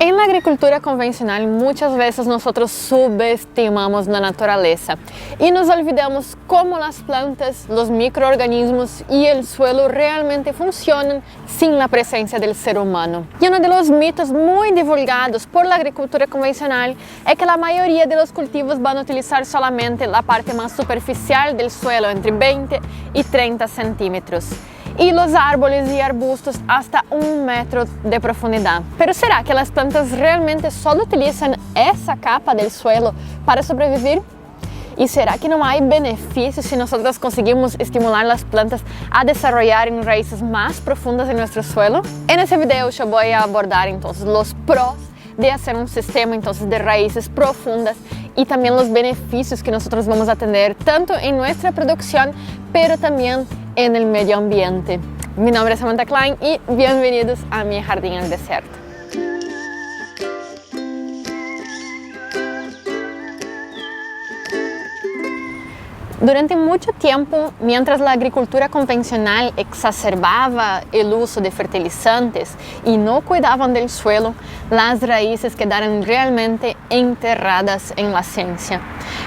En la agricultura convencional muchas veces nosotros subestimamos la naturaleza y nos olvidamos cómo las plantas, los microorganismos y el suelo realmente funcionan sin la presencia del ser humano. Y uno de los mitos muy divulgados por la agricultura convencional es que la mayoría de los cultivos van a utilizar solamente la parte más superficial del suelo, entre 20 y 30 centímetros. Y los árboles y arbustos hasta 1 metro de profundidad. Pero ¿será que las plantas realmente solo utilizan esa capa del suelo para sobrevivir? ¿Y será que no hay beneficios si nosotros conseguimos estimular las plantas a desarrollar en raíces más profundas en nuestro suelo? En este video yo voy a abordar entonces los pros de hacer un sistema entonces de raíces profundas y también los beneficios que nosotros vamos a tener tanto en nuestra producción, pero también en el medio ambiente. Mi nombre es Samantha Klein y bienvenidos a mi jardín en el desierto. Durante mucho tiempo, mientras la agricultura convencional exacerbaba el uso de fertilizantes y no cuidaban del suelo, las raíces quedaron realmente enterradas en la ciencia.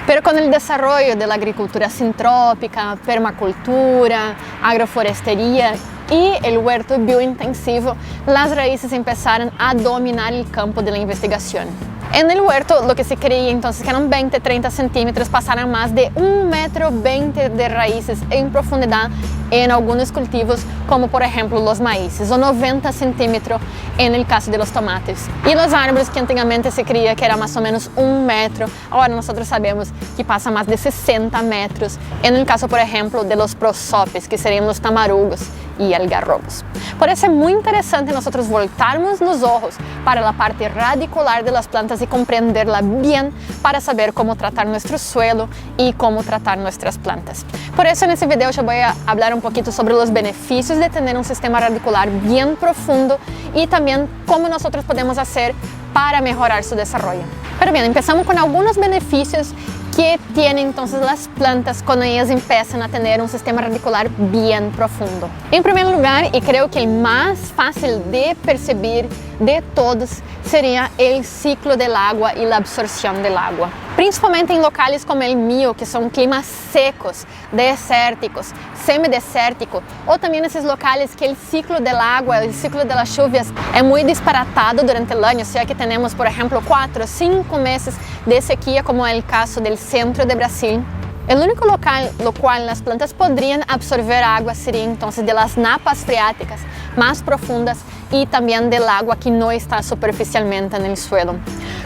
Pero con el desarrollo de la agricultura sintrópica, permacultura, agroforestería y el huerto biointensivo, las raíces empezaron a dominar el campo de la investigación. En el huerto, lo que se creía entonces que eran 20-30 centímetros, pasaron más de 1,20 m de raíces en profundidad en algunos cultivos, como por ejemplo los maíces, o 90 centímetros en el caso de los tomates. Y los árboles, que antiguamente se creía que era más o menos 1 metro, ahora nosotros sabemos que pasa más de 60 metros, en el caso por ejemplo de los prosópios, que serían los tamarugos y algarrobos. Por eso es muy interesante nosotros voltarnos los ojos para la parte radicular de las plantas y comprenderla bien para saber cómo tratar nuestro suelo y cómo tratar nuestras plantas. Por eso en este video yo voy a hablar un poquito sobre los beneficios de tener un sistema radicular bien profundo y también cómo nosotros podemos hacer para mejorar su desarrollo. Pero bien, empezamos con algunos beneficios que tienen entonces las plantas cuando ellas empiezan a tener un sistema radicular bien profundo. En primer lugar, y creo que el más fácil de percibir de todos, sería el ciclo del agua y la absorción del agua. Principalmente en locales como el mío, que son climas secos, desérticos, semidesérticos, o también esos locales que el ciclo del agua, el ciclo de las lluvias es muy disparatado durante el año, o sea que tenemos, por ejemplo, 4 o 5 meses de sequía, como es el caso del centro de Brasil. El único local lo cual las plantas podrían absorber agua sería entonces de las napas freáticas más profundas y también del agua que no está superficialmente en el suelo.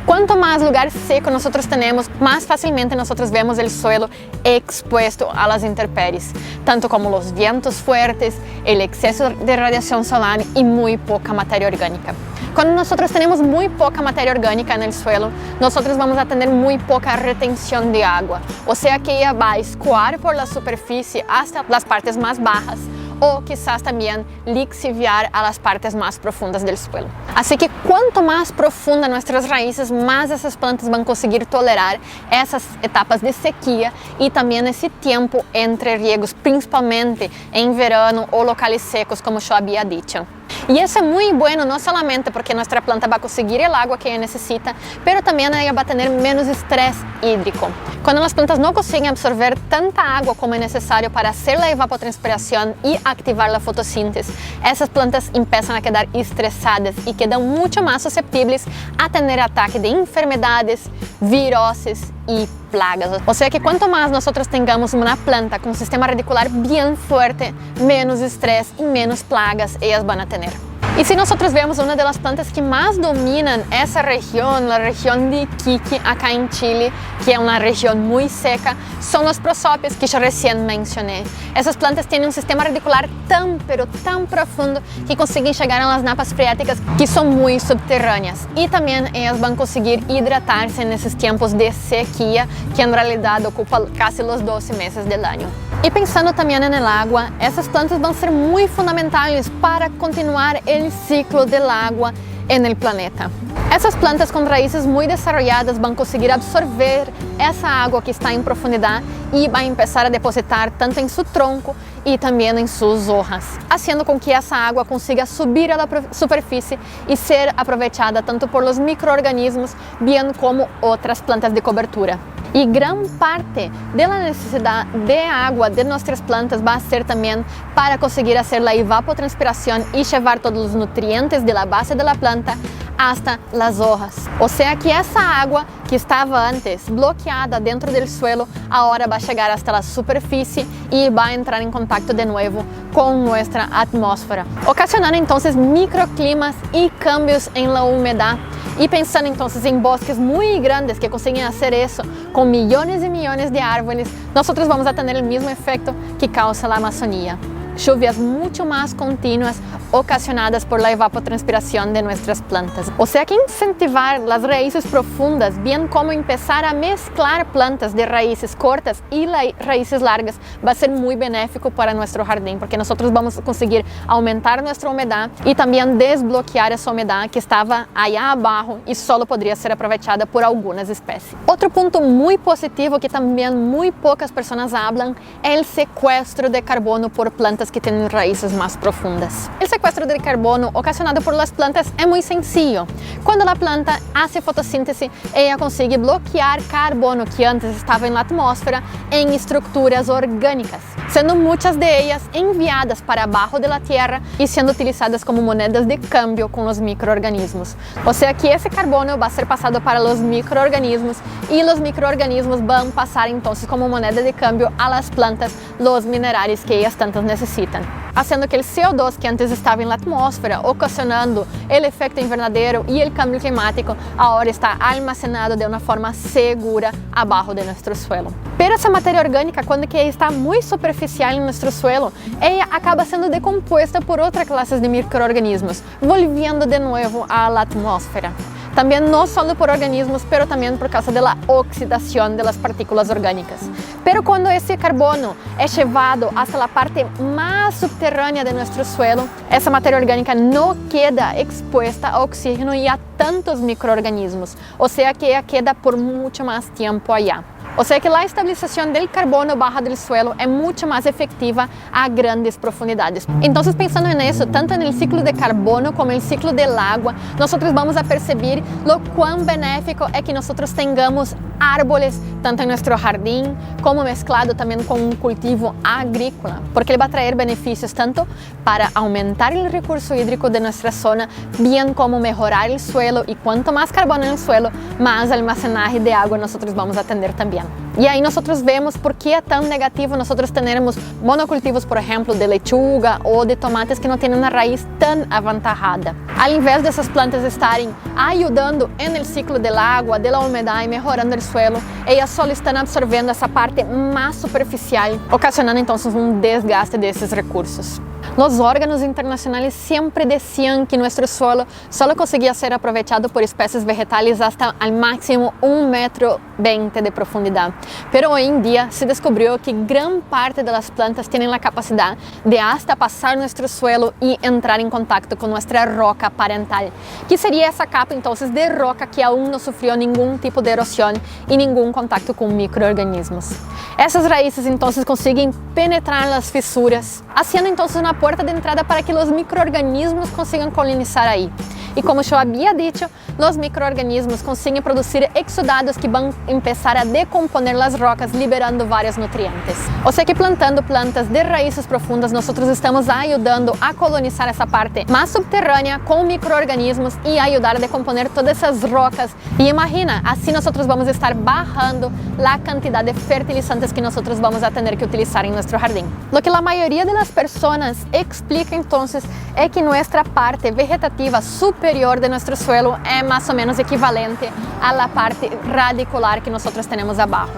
Cuanto más lugar seco nosotros tenemos, más fácilmente nosotros vemos el suelo expuesto a las intempéries, tanto como los vientos fuertes, el exceso de radiación solar y muy poca materia orgánica. Cuando nosotros tenemos muy poca materia orgánica en el suelo, nosotros vamos a tener muy poca retención de agua, o sea que ella va a escoar por la superficie hasta las partes más bajas o quizás también lixiviar a las partes más profundas del suelo. Así que cuanto más profunda nuestras raíces, más esas plantas van a conseguir tolerar esas etapas de sequía y también ese tiempo entre riegos, principalmente en verano o locales secos, como yo había dicho. Y eso es muy bueno, no solamente porque nuestra planta va a conseguir el agua que ella necesita, pero también ella va a tener menos estrés hídrico. Cuando las plantas no consiguen absorber tanta agua como es necesario para hacer la evapotranspiración y activar la fotosíntesis, esas plantas empiezan a quedar estresadas y quedan mucho más susceptibles a tener ataque de enfermedades, viroses y plagas. O sea que cuanto más nosotros tengamos una planta con un sistema radicular bien fuerte, menos estrés y menos plagas ellas van a tener. Y si nosotros vemos una de las plantas que más dominan esa región, la región de Iquique, acá en Chile, que es una región muy seca, son los prosópios que yo recién mencioné. Esas plantas tienen un sistema radicular tan, pero tan profundo que consiguen llegar a las napas freáticas que son muy subterráneas. Y también ellas van a conseguir hidratarse en esos tiempos de sequía que en realidad ocupan casi los 12 meses del año. Y pensando también en el agua, esas plantas van a ser muy fundamentales para continuar el ciclo del agua en el planeta. Essas plantas com raízes muito desarrolladas vão conseguir absorver essa água que está em profundidade e vai começar a depositar tanto em seu tronco y también en sus hojas, haciendo con que esa agua consiga subir a la superficie y ser aprovechada tanto por los microorganismos bien como otras plantas de cobertura. Y gran parte de la necesidad de agua de nuestras plantas va a ser también para conseguir hacer la evapotranspiración y llevar todos los nutrientes de la base de la planta hasta las hojas. O sea que esa agua que estaba antes bloqueada dentro del suelo, ahora va a llegar hasta la superficie y va a entrar en contacto de nuevo con nuestra atmósfera, ocasionando entonces microclimas y cambios en la humedad. Y pensando entonces en bosques muy grandes que consiguen hacer eso con millones y millones de árboles, nosotros vamos a tener el mismo efecto que causa la Amazonía. Lluvias mucho más continuas ocasionadas por la evapotranspiración de nuestras plantas. O sea que incentivar las raíces profundas, bien como empezar a mezclar plantas de raíces cortas y raíces largas, va a ser muy benéfico para nuestro jardín, porque nosotros vamos a conseguir aumentar nuestra humedad y también desbloquear esa humedad que estaba allá abajo y solo podría ser aprovechada por algunas especies. Otro punto muy positivo que también muy pocas personas hablan es el secuestro de carbono por plantas que tienen raíces más profundas. El secuestro de carbono ocasionado por las plantas es muy sencillo. Cuando la planta hace fotosíntesis, ella consigue bloquear carbono que antes estaba en la atmósfera en estructuras orgánicas, siendo muchas de ellas enviadas para abajo de la tierra y siendo utilizadas como monedas de cambio con los microorganismos. O sea que ese carbono va a ser pasado para los microorganismos y los microorganismos van a pasar entonces como moneda de cambio a las plantas los minerales que ellas tanto necesitan, haciendo que el CO2 que antes estaba en la atmósfera, ocasionando el efecto invernadero y el cambio climático, ahora está almacenado de una forma segura abajo de nuestro suelo. Pero esa materia orgánica, cuando que está muy superficial en nuestro suelo, ella acaba siendo decompuesta por otras clases de microorganismos, volviendo de nuevo a la atmósfera. También no solo por organismos, pero también por causa de la oxidación de las partículas orgánicas. Pero cuando ese carbono es llevado hasta la parte más subterránea de nuestro suelo, esa materia orgánica no queda expuesta a oxígeno y a tantos microorganismos, o sea que ella queda por mucho más tiempo allá. O sea que la estabilización del carbono bajo del suelo es mucho más efectiva a grandes profundidades. Entonces, pensando en eso, tanto en el ciclo de carbono como en el ciclo del agua, nosotros vamos a percibir lo cuán benéfico es que nosotros tengamos árboles tanto en nuestro jardín como mezclado también con un cultivo agrícola, porque le va a traer beneficios tanto para aumentar el recurso hídrico de nuestra zona, bien como mejorar el suelo, y cuanto más carbono en el suelo, más almacenaje de agua nosotros vamos a tener también. Y ahí nosotros vemos por qué es tan negativo nosotros tenemos monocultivos, por ejemplo, de lechuga o de tomates que no tienen una raíz tan avantajada. Al invés de esas plantas estarem ayudando en el ciclo del agua, de la humedad y mejorando el suelo, ellas solo están absorbiendo esa parte más superficial, ocasionando entonces un desgaste de esos recursos. Los órganos internacionales siempre decían que nuestro suelo solo conseguía ser aprovechado por especies vegetales hasta al máximo 1,20 metros de profundidad. Pero hoy en día se descubrió que gran parte de las plantas tienen la capacidad de hasta pasar nuestro suelo y entrar en contacto con nuestra roca parental, que sería esa capa entonces de roca que aún no sufrió ningún tipo de erosión y ningún contacto con microorganismos. Esas raíces entonces consiguen penetrar las fisuras, haciendo entonces una puerta de entrada para que los microorganismos consigan colonizar ahí. Y como yo había dicho, los microorganismos consiguen producir exudados que van a empezar a decomponer las rocas, liberando varios nutrientes. O sea que plantando plantas de raíces profundas, nosotros estamos ayudando a colonizar esa parte más subterránea con microorganismos y ayudar a decomponer todas esas rocas. Y imagina, así nosotros vamos a estar bajando la cantidad de fertilizantes que nosotros vamos a tener que utilizar en nuestro jardín. Lo que la mayoría de las personas explica entonces es que nuestra parte vegetativa superior de nuestro suelo es más o menos equivalente a la parte radicular que nosotros tenemos abajo.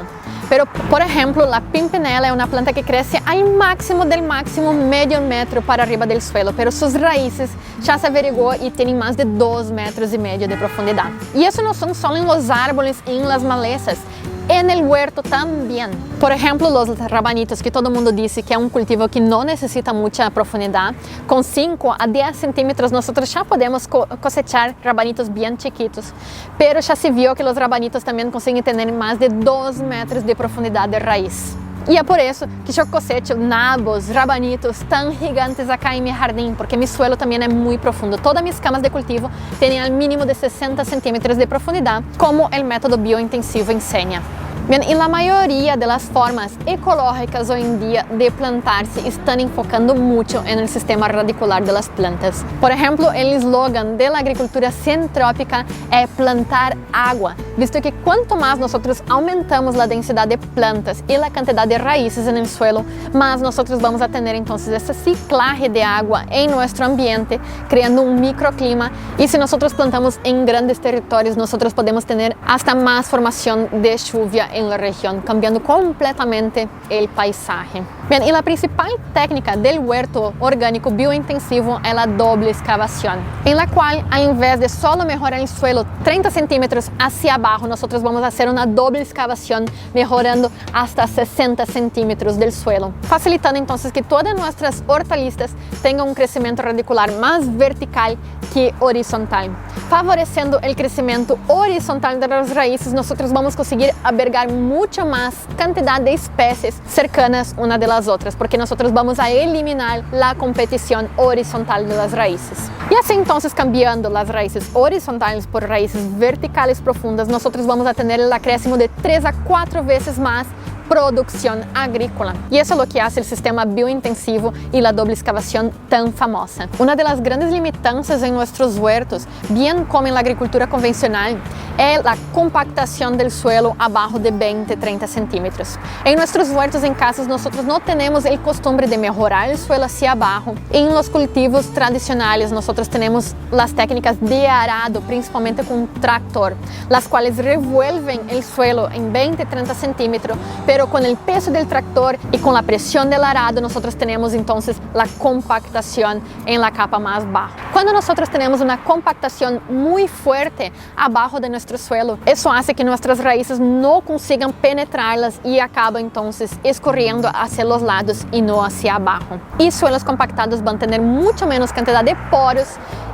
Pero, por ejemplo, la pimpinela es una planta que crece al máximo del máximo medio metro para arriba del suelo, pero sus raíces ya se averiguó y tienen más de 2,5 metros de profundidad. Y eso no son solo en los árboles y en las malezas, en el huerto también. Por ejemplo, los rabanitos, que todo el mundo dice que es un cultivo que no necesita mucha profundidad. Con 5 a 10 centímetros nosotros ya podemos cosechar rabanitos bien chiquitos, pero ya se vio que los rabanitos también consiguen tener más de 2 metros de profundidad de raíz. Y es por eso que yo cosecho nabos, rabanitos tan gigantes acá en mi jardín, porque mi suelo también es muy profundo. Todas mis camas de cultivo tienen al mínimo de 60 centímetros de profundidad, como el método biointensivo enseña. Bien, y la mayoría de las formas ecológicas hoy en día de plantarse están enfocando mucho en el sistema radicular de las plantas. Por ejemplo, el eslogan de la agricultura centrópica es plantar agua, visto que cuanto más nosotros aumentamos la densidad de plantas y la cantidad de raíces en el suelo, más nosotros vamos a tener entonces ese ciclaje de agua en nuestro ambiente, creando un microclima. Y si nosotros plantamos en grandes territorios, nosotros podemos tener hasta más formación de lluvia en la región, cambiando completamente el paisaje. Bien, y la principal técnica del huerto orgánico biointensivo es la doble excavación, en la cual, al invés de solo mejorar el suelo 30 centímetros hacia abajo, nosotros vamos a hacer una doble excavación mejorando hasta 60 centímetros del suelo, facilitando entonces que todas nuestras hortalizas tengan un crecimiento radicular más vertical que horizontal. Favoreciendo el crecimiento horizontal de las raíces, nosotros vamos a conseguir albergar mucha más cantidad de especies cercanas una de las otras, porque nosotros vamos a eliminar la competición horizontal de las raíces. Y así entonces, cambiando las raíces horizontales por raíces verticales profundas, nosotros vamos a tener el acréscimo de 3 a 4 veces más producción agrícola. Y eso es lo que hace el sistema biointensivo y la doble excavación tan famosa. Una de las grandes limitantes en nuestros huertos, bien como en la agricultura convencional, es la compactación del suelo abajo de 20-30 centímetros. En nuestros huertos en casas nosotros no tenemos el costumbre de mejorar el suelo hacia abajo. En los cultivos tradicionales nosotros tenemos las técnicas de arado, principalmente con tractor, las cuales revuelven el suelo en 20-30 centímetros, pero con el peso del tractor y con la presión del arado nosotros tenemos entonces la compactación en la capa más baja. Cuando nosotros tenemos una compactación muy fuerte abajo de nuestro suelo, eso hace que nuestras raíces no consigan penetrarlas y acaba entonces escorriendo hacia los lados y no hacia abajo. Y suelos compactados van a tener mucho menos cantidad de poros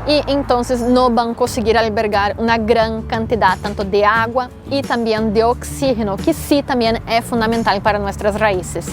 y entonces no van a conseguir albergar una gran cantidad tanto de agua y también de oxígeno, que sí también es fundamental para nuestras raíces.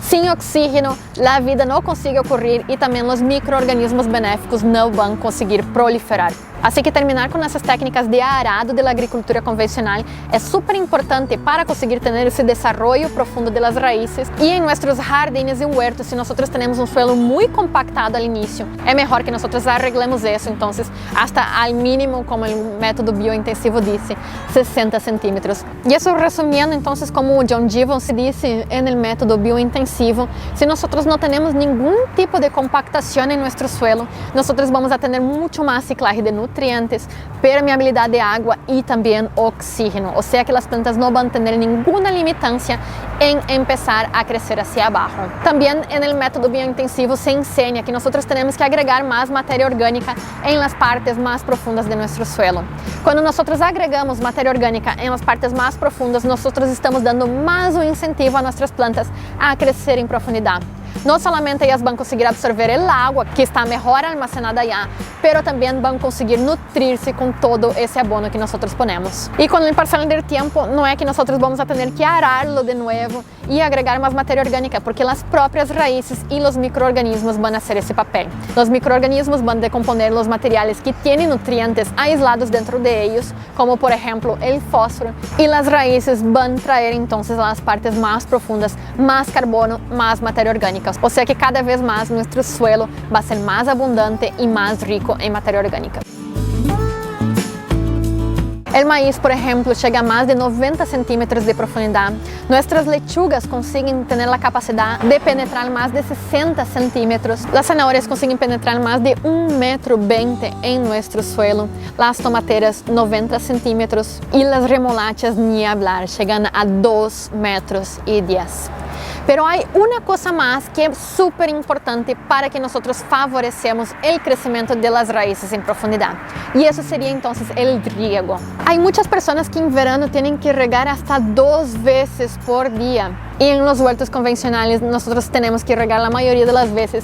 Sin oxígeno, la vida no consigue ocurrir y también los microorganismos benéficos no van a conseguir proliferar. Así que terminar con esas técnicas de arado de la agricultura convencional es súper importante para conseguir tener ese desarrollo profundo de las raíces. Y en nuestros jardines y huertos, si nosotros tenemos un suelo muy compactado al inicio, es mejor que nosotros arreglemos eso entonces hasta al mínimo, como el método biointensivo dice, 60 centímetros. Y eso resumiendo entonces, como John Gibbons dice en el método biointensivo, si nosotros no tenemos ningún tipo de compactación en nuestro suelo, nosotros vamos a tener mucho más ciclaje de nutrientes, permeabilidad de agua y también oxígeno. O sea que las plantas no van a tener ninguna limitancia en empezar a crecer hacia abajo. También en el método biointensivo se enseña que nosotros tenemos que agregar más materia orgánica en las partes más profundas de nuestro suelo. Cuando nosotros agregamos materia orgánica en las partes más profundas, nosotros estamos dando más un incentivo a nuestras plantas a crecer en profundidad. No solamente ellas van a conseguir absorber el agua, que está mejor almacenada allá, pero también van a conseguir nutrirse con todo ese abono que nosotros ponemos. Y con el pasar del tiempo, no es que nosotros vamos a tener que ararlo de nuevo y agregar más materia orgánica, porque las propias raíces y los microorganismos van a hacer ese papel. Los microorganismos van a decomponer los materiales que tienen nutrientes aislados dentro de ellos, como por ejemplo el fósforo, y las raíces van a traer entonces a las partes más profundas más carbono, más materia orgánica. O sea que cada vez más nuestro suelo va a ser más abundante y más rico en materia orgánica. El maíz, por ejemplo, llega a más de 90 centímetros de profundidad. Nuestras lechugas consiguen tener la capacidad de penetrar más de 60 centímetros. Las zanahorias consiguen penetrar más de 1,20 metros en nuestro suelo. Las tomateras 90 centímetros y las remolachas ni hablar, llegan a 2,10 metros. Pero hay una cosa más que es súper importante para que nosotros favorecemos el crecimiento de las raíces en profundidad. Y eso sería entonces el riego. Hay muchas personas que en verano tienen que regar hasta 2 veces por día. Y en los huertos convencionales nosotros tenemos que regar la mayoría de las veces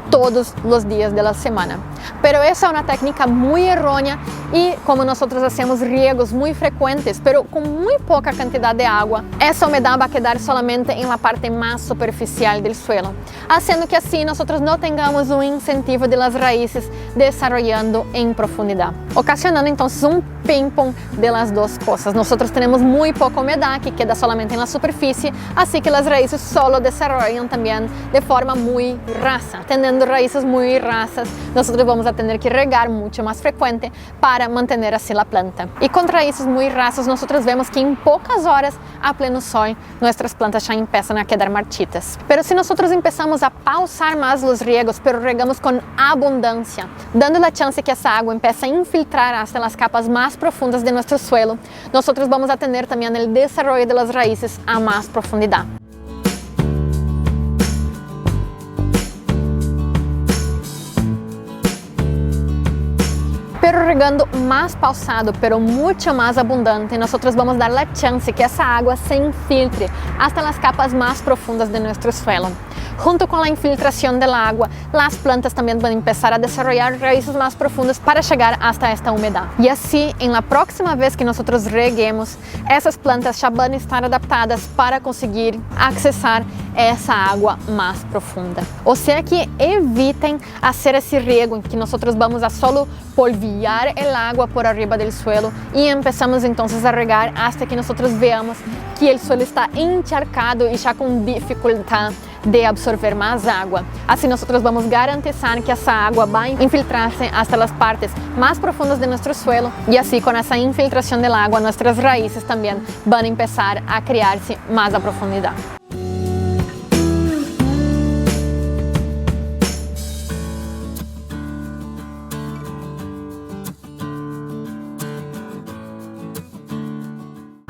todos los días de la semana. Pero esa es una técnica muy errónea Y como nosotros hacemos riegos muy frecuentes, pero con muy poca cantidad de agua, esa humedad va a quedar solamente en la parte más superficial del suelo, haciendo que así nosotros no tengamos un incentivo de las raíces desarrollando en profundidad, ocasionando entonces un ping-pong de las dos cosas. Nosotros tenemos muy poca humedad que queda solamente en la superficie, así que las raíces solo desarrollan también de forma muy rasa. Teniendo raíces muy rasas, nosotros vamos a tener que regar mucho más frecuente para mantener así la planta. Y con raíces muy rasas, nosotros vemos que en pocas horas a pleno sol, nuestras plantas ya empiezan a quedar marchitas. Pero si nosotros empezamos a pausar más los riegos, pero regamos con abundancia, dando la chance que esa agua empiece a infiltrar hasta las capas más profundas de nuestro suelo, nosotros vamos a tener también el desarrollo de las raíces a más profundidad. Pero regando más pausado, pero mucho más abundante, nosotros vamos a dar la chance que esa agua se infiltre hasta las capas más profundas de nuestro suelo. Junto con la infiltración del agua, las plantas también van a empezar a desarrollar raíces más profundas para llegar hasta esta humedad. Y así, en la próxima vez que nosotros reguemos, esas plantas ya van a estar adaptadas para conseguir accesar essa água mais profunda. O sea que evitem hacer esse riego em que nós vamos a solo polvillar el agua por arriba del suelo y empezamos entonces a regar hasta que nosotros veamos que el suelo está encharcado y ya con dificultad de absorver más agua. Así nosotros vamos a garantizar que esa agua va a infiltrarse hasta las partes más profundas de nuestro suelo y así con esa infiltración del agua nuestras raíces también van a empezar a crearse más a profundidad.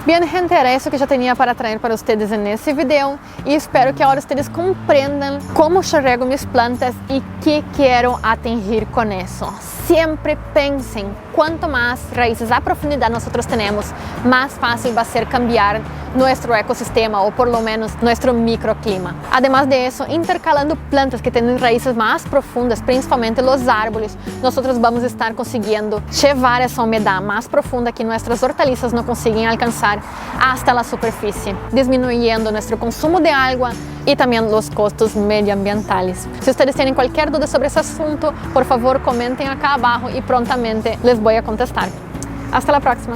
Bien, gente, era eso que yo tenía para traer para ustedes en este video y espero que ahora ustedes comprendan cómo yo riego mis plantas y qué quiero atingir con eso. Siempre pensen, cuanto más raíces a profundidad nosotros tenemos, más fácil va a ser cambiar nuestro ecosistema o por lo menos nuestro microclima. Además de eso, intercalando plantas que tienen raíces más profundas, principalmente los árboles, nosotros vamos a estar consiguiendo llevar esa humedad más profunda que nuestras hortalizas no consiguen alcanzar hasta la superficie, disminuyendo nuestro consumo de agua y también los costos medioambientales. Si ustedes tienen cualquier duda sobre ese asunto, por favor comenten acá abajo y prontamente les voy a contestar. Hasta la próxima.